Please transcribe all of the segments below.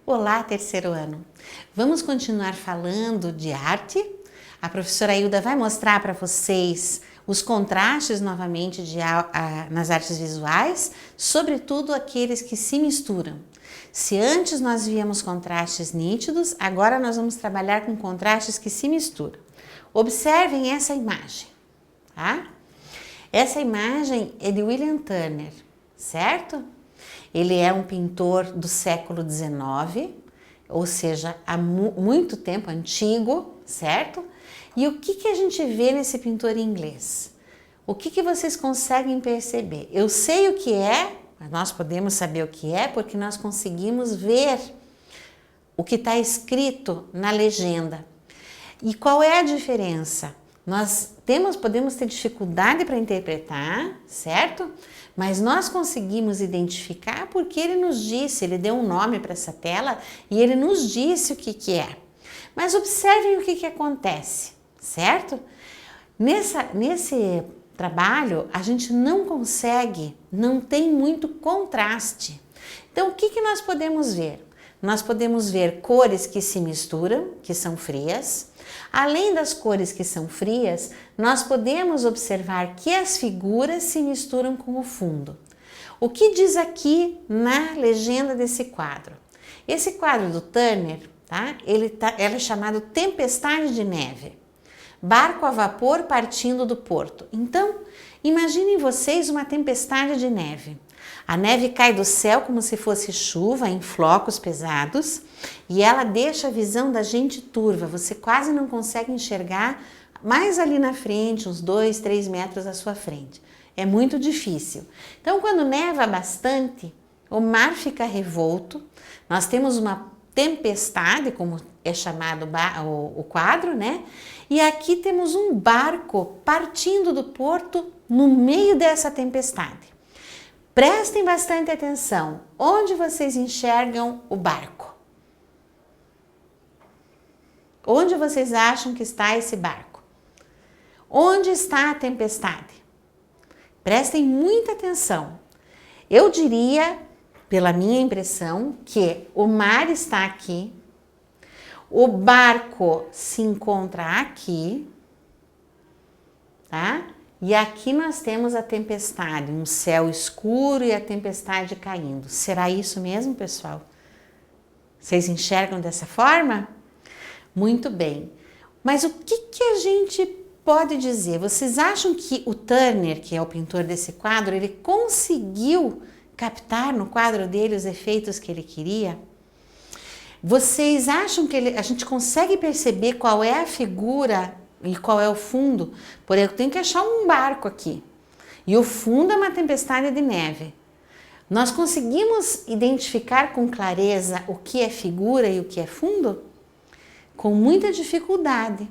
Olá, terceiro ano! Vamos continuar falando de arte? A professora Hilda vai mostrar para vocês os contrastes novamente nas artes visuais, sobretudo aqueles que se misturam. Se antes nós víamos contrastes nítidos, agora nós vamos trabalhar com contrastes que se misturam. Observem essa imagem, tá? Essa imagem é de William Turner, certo? Ele é um pintor do século XIX, ou seja, há muito tempo, antigo, certo? E o que a gente vê nesse pintor inglês? O que vocês conseguem perceber? Eu sei o que é, mas nós podemos saber o que é porque nós conseguimos ver o que está escrito na legenda. E qual é a diferença? Nós podemos ter dificuldade para interpretar, certo? Mas nós conseguimos identificar porque ele nos disse, ele deu um nome para essa tela e ele nos disse o que é. Mas observem o que acontece, certo? Nesse trabalho a gente não tem muito contraste. Então o que nós podemos ver? Nós podemos ver cores que se misturam, que são frias. Além das cores que são frias, nós podemos observar que as figuras se misturam com o fundo. O que diz aqui na legenda desse quadro? Esse quadro do Turner, tá? Ele é chamado Tempestade de Neve. Barco a vapor partindo do porto. Então, imaginem vocês uma tempestade de neve. A neve cai do céu como se fosse chuva em flocos pesados e ela deixa a visão da gente turva. Você quase não consegue enxergar mais ali na frente, uns 2, 3 metros à sua frente. É muito difícil. Então, quando neva bastante, o mar fica revolto. Nós temos uma tempestade, como é chamado o quadro, né? E aqui temos um barco partindo do porto no meio dessa tempestade. Prestem bastante atenção. Onde vocês enxergam o barco? Onde vocês acham que está esse barco? Onde está a tempestade? Prestem muita atenção. Eu diria, pela minha impressão, que o mar está aqui, o barco se encontra aqui, tá? E aqui nós temos a tempestade, um céu escuro e a tempestade caindo. Será isso mesmo, pessoal? Vocês enxergam dessa forma? Muito bem. Mas o que a gente pode dizer? Vocês acham que o Turner, que é o pintor desse quadro, ele conseguiu captar no quadro dele os efeitos que ele queria? Vocês acham que a gente consegue perceber qual é a figura e qual é o fundo? Por exemplo, eu tenho que achar um barco aqui. E o fundo é uma tempestade de neve. Nós conseguimos identificar com clareza o que é figura e o que é fundo? Com muita dificuldade.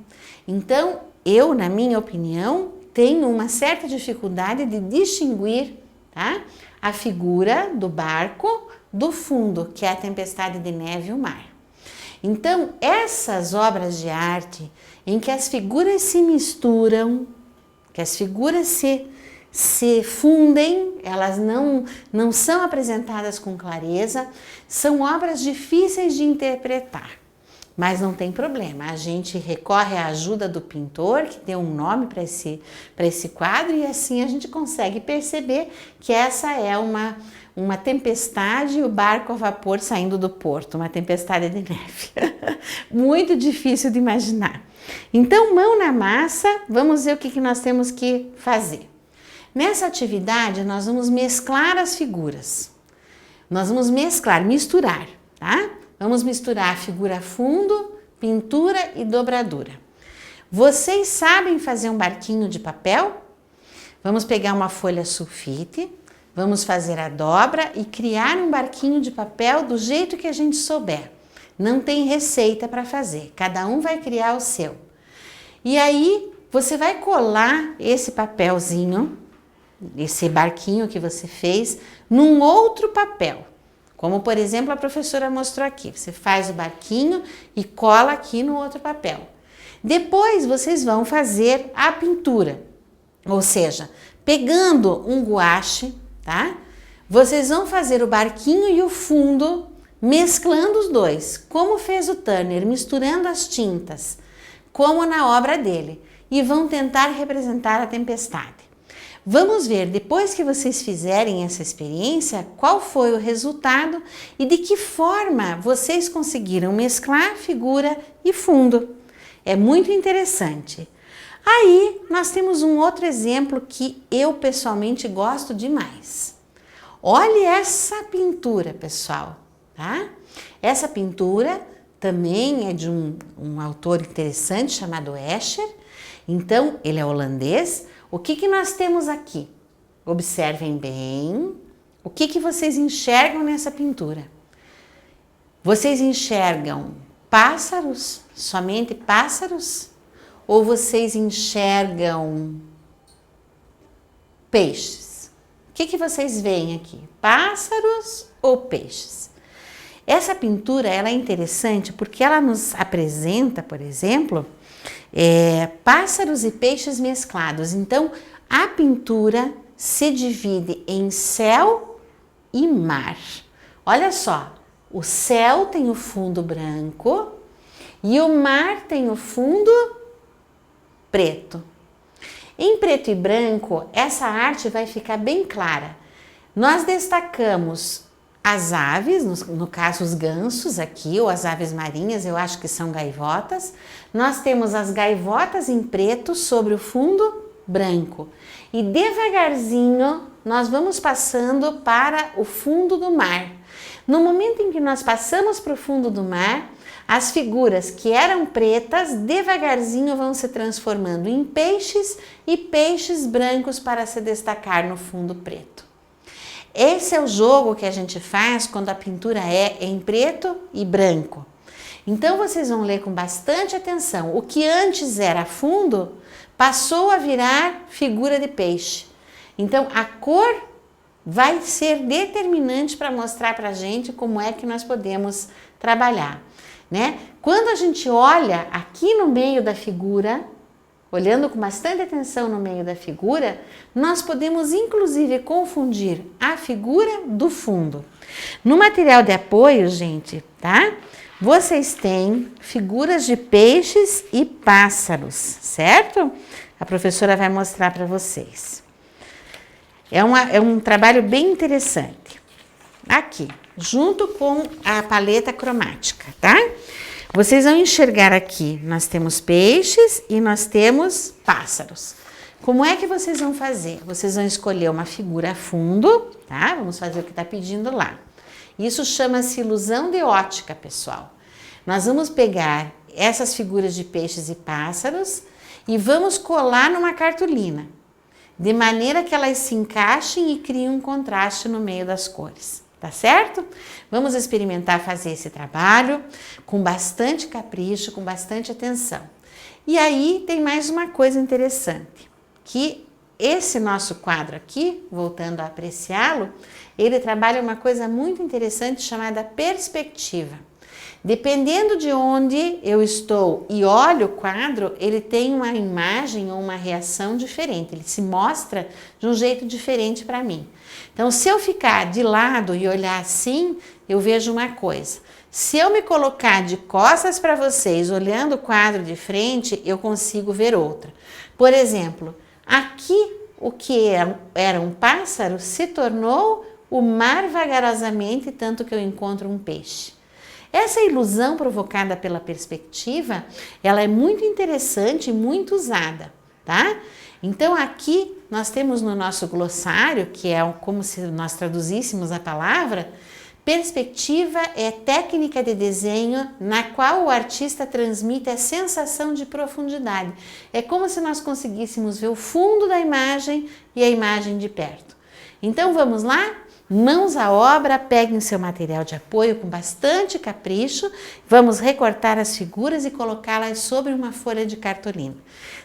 Então, eu, na minha opinião, tenho uma certa dificuldade de distinguir, tá? A figura do barco do fundo, que é a tempestade de neve e o mar. Então, essas obras de arte em que as figuras se misturam, que as figuras se fundem, elas não são apresentadas com clareza, são obras difíceis de interpretar. Mas não tem problema, a gente recorre à ajuda do pintor, que deu um nome para esse quadro, e assim a gente consegue perceber que essa é uma tempestade e o barco a vapor saindo do porto, uma tempestade de neve. Muito difícil de imaginar. Então, mão na massa, vamos ver o que nós temos que fazer. Nessa atividade, nós vamos mesclar as figuras. Nós vamos misturar, tá? Vamos misturar a figura fundo, pintura e dobradura. Vocês sabem fazer um barquinho de papel? Vamos pegar uma folha sulfite, vamos fazer a dobra e criar um barquinho de papel do jeito que a gente souber. Não tem receita para fazer, cada um vai criar o seu. E aí, você vai colar esse papelzinho, esse barquinho que você fez, num outro papel. Como, por exemplo, a professora mostrou aqui. Você faz o barquinho e cola aqui no outro papel. Depois, vocês vão fazer a pintura. Ou seja, pegando um guache, tá? Vocês vão fazer o barquinho e o fundo mesclando os dois, como fez o Turner, misturando as tintas, como na obra dele, e vão tentar representar a tempestade. Vamos ver, depois que vocês fizerem essa experiência, qual foi o resultado e de que forma vocês conseguiram mesclar figura e fundo. É muito interessante. Aí, nós temos um outro exemplo que eu pessoalmente gosto demais. Olhe essa pintura, pessoal, tá? Essa pintura também é de um autor interessante chamado Escher. Então, ele é holandês. O que nós temos aqui? Observem bem. O que vocês enxergam nessa pintura? Vocês enxergam pássaros? Somente pássaros? Ou vocês enxergam peixes? O que vocês veem aqui? Pássaros ou peixes? Essa pintura ela é interessante porque ela nos apresenta, por exemplo, pássaros e peixes mesclados. Então, a pintura se divide em céu e mar. Olha só, o céu tem o fundo branco e o mar tem o fundo preto. Em preto e branco, essa arte vai ficar bem clara. Nós destacamos as aves, no caso os gansos aqui, ou as aves marinhas, eu acho que são gaivotas. Nós temos as gaivotas em preto sobre o fundo branco. E devagarzinho nós vamos passando para o fundo do mar. No momento em que nós passamos para o fundo do mar, as figuras que eram pretas, devagarzinho vão se transformando em peixes e peixes brancos para se destacar no fundo preto. Esse é o jogo que a gente faz quando a pintura é em preto e branco. Então vocês vão ler com bastante atenção. O que antes era fundo, passou a virar figura de peixe. Então a cor vai ser determinante para mostrar para a gente como é que nós podemos trabalhar, né? Quando a gente olha aqui no meio da figura, olhando com bastante atenção no meio da figura, nós podemos inclusive confundir a figura do fundo. No material de apoio, gente, tá? Vocês têm figuras de peixes e pássaros, certo? A professora vai mostrar para vocês. É um trabalho bem interessante. Aqui, junto com a paleta cromática, tá? Vocês vão enxergar aqui, nós temos peixes e nós temos pássaros. Como é que vocês vão fazer? Vocês vão escolher uma figura a fundo, tá? Vamos fazer o que está pedindo lá. Isso chama-se ilusão de ótica, pessoal. Nós vamos pegar essas figuras de peixes e pássaros e vamos colar numa cartolina, de maneira que elas se encaixem e criem um contraste no meio das cores. Tá certo? Vamos experimentar fazer esse trabalho com bastante capricho, com bastante atenção. E aí tem mais uma coisa interessante, que esse nosso quadro aqui, voltando a apreciá-lo, ele trabalha uma coisa muito interessante chamada perspectiva. Dependendo de onde eu estou e olho o quadro, ele tem uma imagem ou uma reação diferente, ele se mostra de um jeito diferente para mim. Então, se eu ficar de lado e olhar assim, eu vejo uma coisa. Se eu me colocar de costas para vocês, olhando o quadro de frente, eu consigo ver outra. Por exemplo, aqui o que era um pássaro se tornou o mar vagarosamente, tanto que eu encontro um peixe. Essa ilusão provocada pela perspectiva, ela é muito interessante e muito usada, tá? Então aqui nós temos no nosso glossário, que é como se nós traduzíssemos a palavra, perspectiva é técnica de desenho na qual o artista transmite a sensação de profundidade. É como se nós conseguíssemos ver o fundo da imagem e a imagem de perto. Então vamos lá? Mãos à obra, peguem seu material de apoio com bastante capricho, vamos recortar as figuras e colocá-las sobre uma folha de cartolina.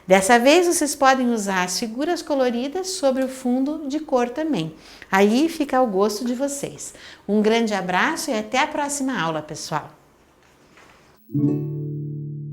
Dessa vez vocês podem usar as figuras coloridas sobre o fundo de cor também. Aí fica ao gosto de vocês. Um grande abraço e até a próxima aula, pessoal!